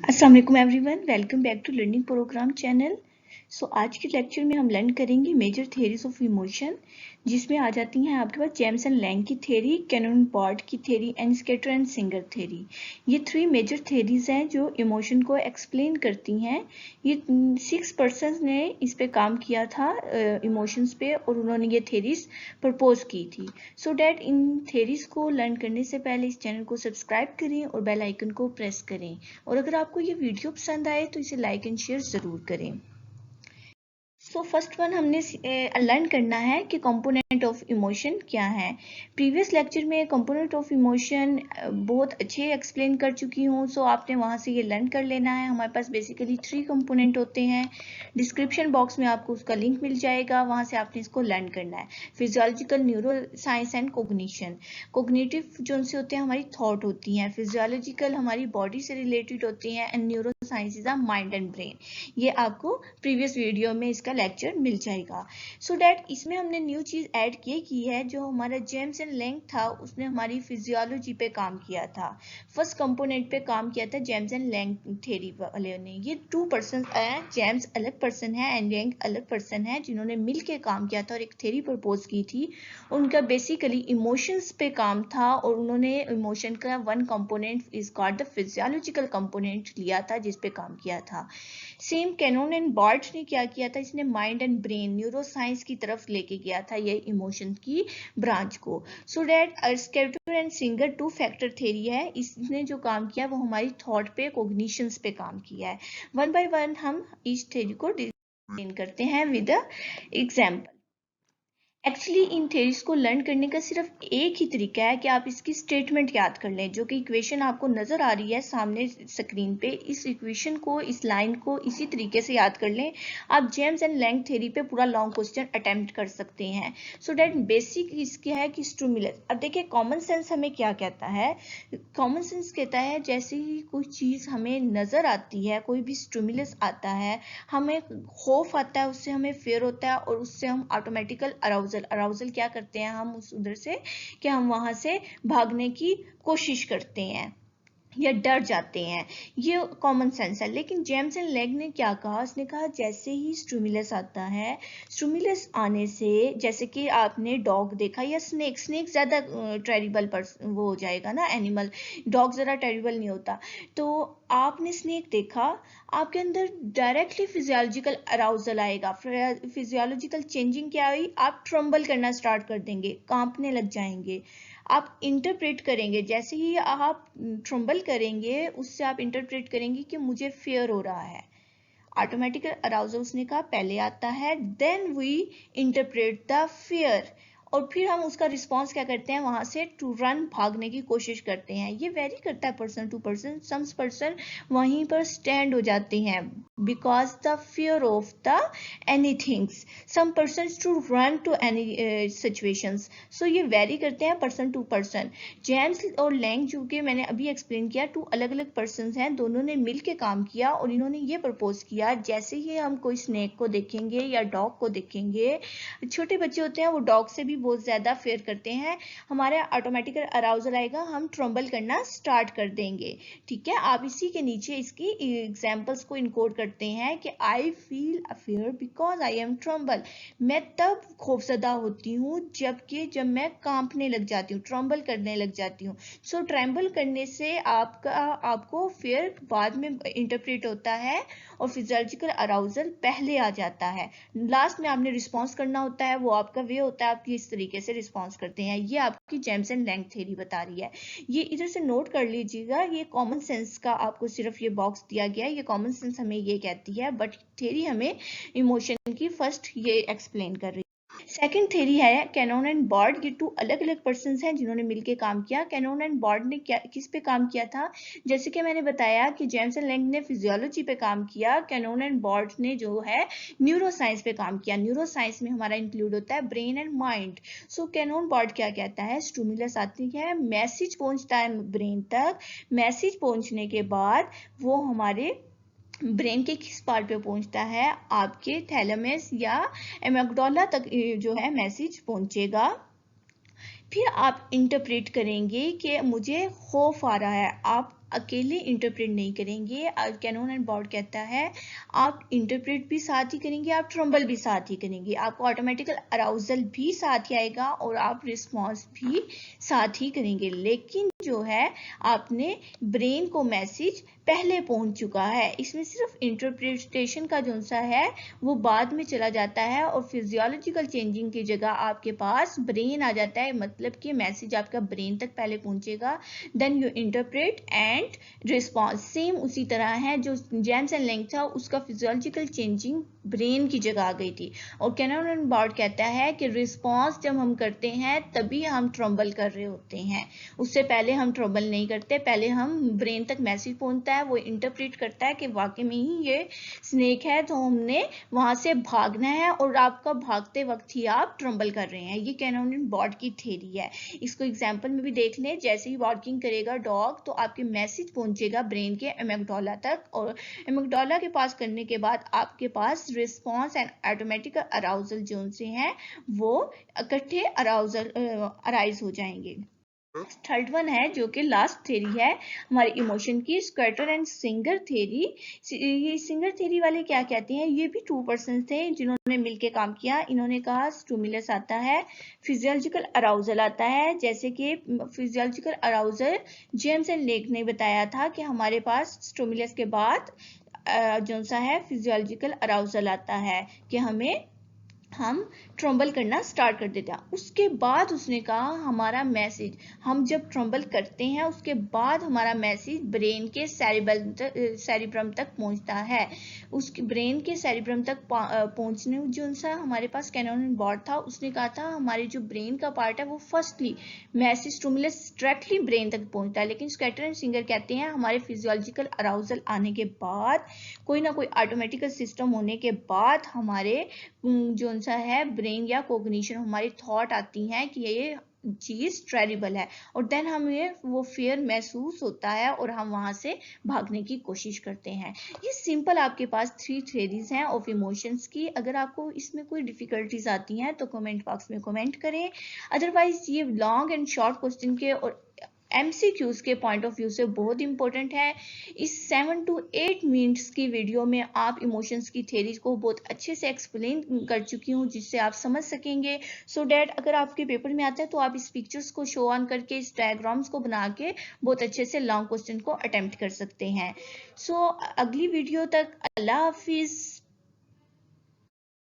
अस्सलाम वालेकुम everyone, welcome back to learning programme channel. आज के लेक्चर में हम लर्न करेंगे मेजर थ्योरीज ऑफ इमोशन, जिसमें आ जाती हैं आपके पास जेम्स एंड लैंग की थ्योरी, कैनन बॉर्ड की theory and Schachter and Singer theory. ये 3 मेजर थ्योरीज हैं जो इमोशन को एक्सप्लेन करती हैं। ये 6 पर्सन्स ने इस पे काम किया था, इमोशंस पे, और उन्होंने ये थ्योरीज प्रपोज की थी। सो डैट इन थ्योरीज को लर्न करने से पहले इस चैनल को सब्सक्राइब करें और बेल आइकन को प्रेस करें, और अगर आपको ये वीडियो पसंद आए तो इसे लाइक एंड शेयर ज़रूर करें। फर्स्ट वन हमने लर्न करना है कि कंपोनेंट ऑफ इमोशन क्या है। प्रीवियस लेक्चर में कंपोनेंट ऑफ इमोशन बहुत अच्छे एक्सप्लेन कर चुकी हूँ, आपने वहाँ से ये लर्न कर लेना है। हमारे पास बेसिकली 3 कंपोनेंट होते हैं। डिस्क्रिप्शन बॉक्स में आपको उसका लिंक मिल जाएगा, वहाँ से आपने इसको लर्न करना है। Physiological, neuro science and cognition. Cognitive जो से होते हैं हमारी थॉट होती हैं, फिजियोलॉजिकल हमारी बॉडी से रिलेटेड होती हैं, and neuro science is a mind and brain. ये आपको प्रीवियस वीडियो में इसका लेक्चर मिल जाएगा। डैट इसमें हमने न्यू चीज ऐड की है। जो हमारा जेम्स एंड लैंग था उसने हमारी फिजियोलॉजी पे काम किया था, फर्स्ट कंपोनेंट पे काम किया था जेम्स एंड लैंग थ्योरी वाले ने। ये 2 पर्सन हैं, जेम्स अलग पर्सन है एंड लैंग अलग पर्सन है, जिन्होंने मिलके काम किया था और एक थ्योरी प्रपोज की थी। उनका बेसिकली इमोशंस पे काम था, और उन्होंने इमोशन का one component is called the physiological component लिया था, जिस पे काम किया था। सेम कैनन एंड बॉर्ड ने क्या किया था, इसने mind and brain, neuro science की तरफ लेके गया था ये इमोशन की ब्रांच को। That Schachter and Singer 2 factor theory है। इसने जो काम किया वो हमारी थॉट पे, कोग्निशंस पे काम किया है। वन बाय वन हम इस थ्योरी को डिफाइन करते हैं with example. Actually in theories को लर्न करने का सिर्फ एक ही तरीका है कि आप इसकी स्टेटमेंट याद कर लें, जो कि इक्वेशन आपको नजर आ रही है सामने स्क्रीन पे। इस इक्वेशन को, इस लाइन को इसी तरीके से याद कर लें। आप जेम्स एंड लैंग थ्योरी पे पूरा लॉन्ग क्वेश्चन अटेम्प्ट कर सकते हैं। डैट बेसिक इसके है कि स्टिमुलस। अब देखिए कॉमन सेंस हमें क्या कहता है। कॉमन सेंस कहता है जैसे ही कोई चीज हमें नजर आती है, कोई भी स्टिमुलस आता है, हमें खौफ आता है, उससे हमें फेयर होता है, और उससे हम ऑटोमेटिकल अराउजल क्या करते हैं, हम उस उधर से कि हम वहां से भागने की कोशिश करते हैं या डर जाते हैं। ये कॉमन सेंस है। लेकिन जेम्स एंड लैंग ने क्या कहा, उसने कहा जैसे ही स्टिमुलस आता है, स्टिमुलस आने से, जैसे कि आपने डॉग देखा या स्नेक ज्यादा टेरिबल वो हो जाएगा ना एनिमल, डॉग जरा टेरिबल नहीं होता। तो आपने स्नेक देखा, आपके अंदर डायरेक्टली फिजियोलॉजिकल अराउजल आएगा। फिजियोलॉजिकल चेंजिंग क्या आई, आप ट्रम्बल करना स्टार्ट कर देंगे, कांपने लग जाएंगे। आप इंटरप्रेट करेंगे, जैसे ही आप ट्रम्बल करेंगे उससे आप इंटरप्रेट करेंगे कि मुझे फेयर हो रहा है। ऑटोमेटिकल अराउजल उसने कहा पहले आता है, then we interpret the fear, और फिर हम उसका रिस्पॉन्स क्या करते हैं, वहां से टू रन, भागने की कोशिश करते हैं। ये वेरी करता है person to person. Some person वहीं पर स्टैंड हो जाते हैं because the fear of the anythings, some person to run to any situations. ये वेरी करते हैं पर्सन टू पर्सन। जेम्स और लैंग, जो कि मैंने अभी एक्सप्लेन किया, 2 अलग अलग पर्सन हैं, दोनों ने मिलकर काम किया और इन्होंने ये प्रपोज किया जैसे ही हम कोई स्नेक को देखेंगे या डॉग को देखेंगे, छोटे बच्चे होते हैं वो डॉग से भी बहुत ज्यादा फेयर करते हैं, हमारे ऑटोमेटिकल अराउजल आएगा, हम ट्रम्बल करना स्टार्ट कर देंगे। ठीक है, आप इसी के नीचे इसकी एग्जांपल्स को इनकोड करते हैं कि I feel affair because I am tremble. मैं तब खौफजदा होती हूँ जब मैं कांपने लग जाती हूँ, ट्रम्बल करने लग जाती हूँ। ट्रम्बल करने से आपको फेयर बाद में इंटरप्रेट होता है और फिजियोलॉजिकल अराउजल पहले आ जाता है। लास्ट में आपने रिस्पॉन्स करना होता है, वो आपका वे होता है, आप किस तरीके से रिस्पॉन्स करते हैं। ये आपकी जेम्स एंड लैंग थ्योरी बता रही है। ये इधर से नोट कर लीजिएगा, ये कॉमन सेंस का आपको सिर्फ ये बॉक्स दिया गया है। ये कॉमन सेंस हमें ये कहती है, बट थ्योरी हमें इमोशन की फर्स्ट ये एक्सप्लेन कर रही है। सेकंड थ्योरी है कैनन एंड बॉर्ड। ये 2 अलग अलग पर्सन हैं जिन्होंने मिलकर काम किया। कैनन एंड बॉर्ड ने किस पे काम किया था, जैसे कि मैंने बताया कि जेम्स एंड लैंग ने फिजियोलॉजी पे काम किया, कैनन एंड बॉर्ड ने जो है न्यूरो साइंस पे काम किया। न्यूरो साइंस में हमारा इंक्लूड होता है brain and mind. Cannon Bard क्या कहता है, स्टिमुलस आती है, मैसेज पहुंचता है ब्रेन तक, मैसेज पहुंचने के बाद वो हमारे ब्रेन के किस पार्ट पे पहुंचता है, आपके थैलेमस या एमिगडाला तक जो है मैसेज पहुंचेगा। फिर आप इंटरप्रेट करेंगे कि मुझे खौफ आ रहा है, आप अकेले इंटरप्रेट नहीं करेंगे। कैनन एंड बॉर्ड कहता है आप इंटरप्रेट भी साथ ही करेंगे, आप ट्रम्बल भी साथ ही करेंगे, आपको ऑटोमेटिकल अराउजल भी साथ ही आएगा और आप रिस्पॉन्स भी साथ ही करेंगे। लेकिन जो है आपने ब्रेन को मैसेज पहले पहुंच चुका है, इसमें सिर्फ इंटरप्रिटेशन का जो सा है वो बाद में चला जाता है और फिजियोलॉजिकल चेंजिंग की जगह आपके पास ब्रेन आ जाता है, मतलब कि मैसेज आपका ब्रेन तक पहले पहुंचेगा, then you interpret and response. Same उसी तरह है जो जेम्स एंड लैंग था, उसका फिजियोलॉजिकल चेंजिंग ब्रेन की जगह आ गई थी। और कैनन एंड बॉर्ड कहता है कि रिस्पॉन्स जब हम करते हैं तभी हम ट्रम्बल कर रहे होते हैं, उससे पहले हम ट्रम्बल नहीं करते। पहले हम ब्रेन तक मैसेज पहुंचता है, वो इंटरप्रेट करता है कि वाकई में ही ये स्नेक है तो हमने वहां से भागना है, और आपका भागते वक्त ही आप ट्रम्बल कर रहे हैं। ये कैनन एंड बॉर्ड की थ्योरी है। इसको एग्जांपल में भी देख लें, जैसे ही वॉकिंग करेगा डॉग तो आपके मैसेज पहुंचेगा ब्रेन के एमिगडाला तक, और एमिगडाला के पास करने के बाद आपके पास response and automatic arousal zone से हैं वो इकट्ठे अराउजल अराइज हो जाएंगे। थर्ड वन है जो कि लास्ट थ्योरी है हमारे इमोशन की, स्क्वेटर एंड सिंगर थ्योरी। ये सिंगर थ्योरी वाले क्या कहते हैं, ये भी 2 पर्सन थे जिन्होंने मिलके काम किया। इन्होंने कहा स्टिमुलस आता है, फिजियोलॉजिकल अराउजल आता है। जैसे कि physiological arousal James and lake ने बताया था कि हमारे पास स्टिमुलस के बाद जो सा है फिजियोलॉजिकल अराउजल आता है कि हम ट्रम्बल करना स्टार्ट कर देते हैं। उसके बाद उसने कहा हमारा मैसेज, हम जब ट्रम्बल करते हैं उसके बाद हमारा मैसेज ब्रेन के सेरिब्रम तक पहुंचता है। उसके ब्रेन के सेरिब्रम तक पहुंचने जो सा हमारे पास कैनन एंड बॉर्ड था, उसने कहा था हमारे जो ब्रेन का पार्ट है वो firstly message stimulus directly brain तक पहुंचता है। लेकिन स्कैटर एंड सिंगर कहते हैं हमारे फिजियोलॉजिकल अराउजल आने के बाद, कोई ना कोई ऑटोमेटिकल सिस्टम होने के बाद हमारे जो सा है ब्रेन या कोग्निशन हमारी थॉट आती हैं कि ये चीज ट्रेरिबल है, और देन हमें वो फियर महसूस होता है और हम वहां से भागने की कोशिश करते हैं। ये सिंपल आपके पास 3 थ्योरीज हैं ऑफ इमोशंस की। अगर आपको इसमें कोई डिफिकल्टीज आती हैं तो कमेंट बॉक्स में कमेंट करें। अदरवाइज ये लॉन्ग एंड शॉर्ट क्वेश्चन के और MCQs के पॉइंट ऑफ व्यू से बहुत इंपॉर्टेंट है। इस 7 to 8 मिनट्स की वीडियो में आप इमोशंस की थ्योरीज को बहुत अच्छे से एक्सप्लेन कर चुकी हूँ, जिससे आप समझ सकेंगे, सो डैट अगर आपके पेपर में आता है तो आप इस पिक्चर्स को शो ऑन करके, इस डायग्राम्स को बना के बहुत अच्छे से लॉन्ग क्वेश्चन को अटेम्प्ट कर सकते हैं। सो अगली वीडियो तक अल्लाह हाफिज।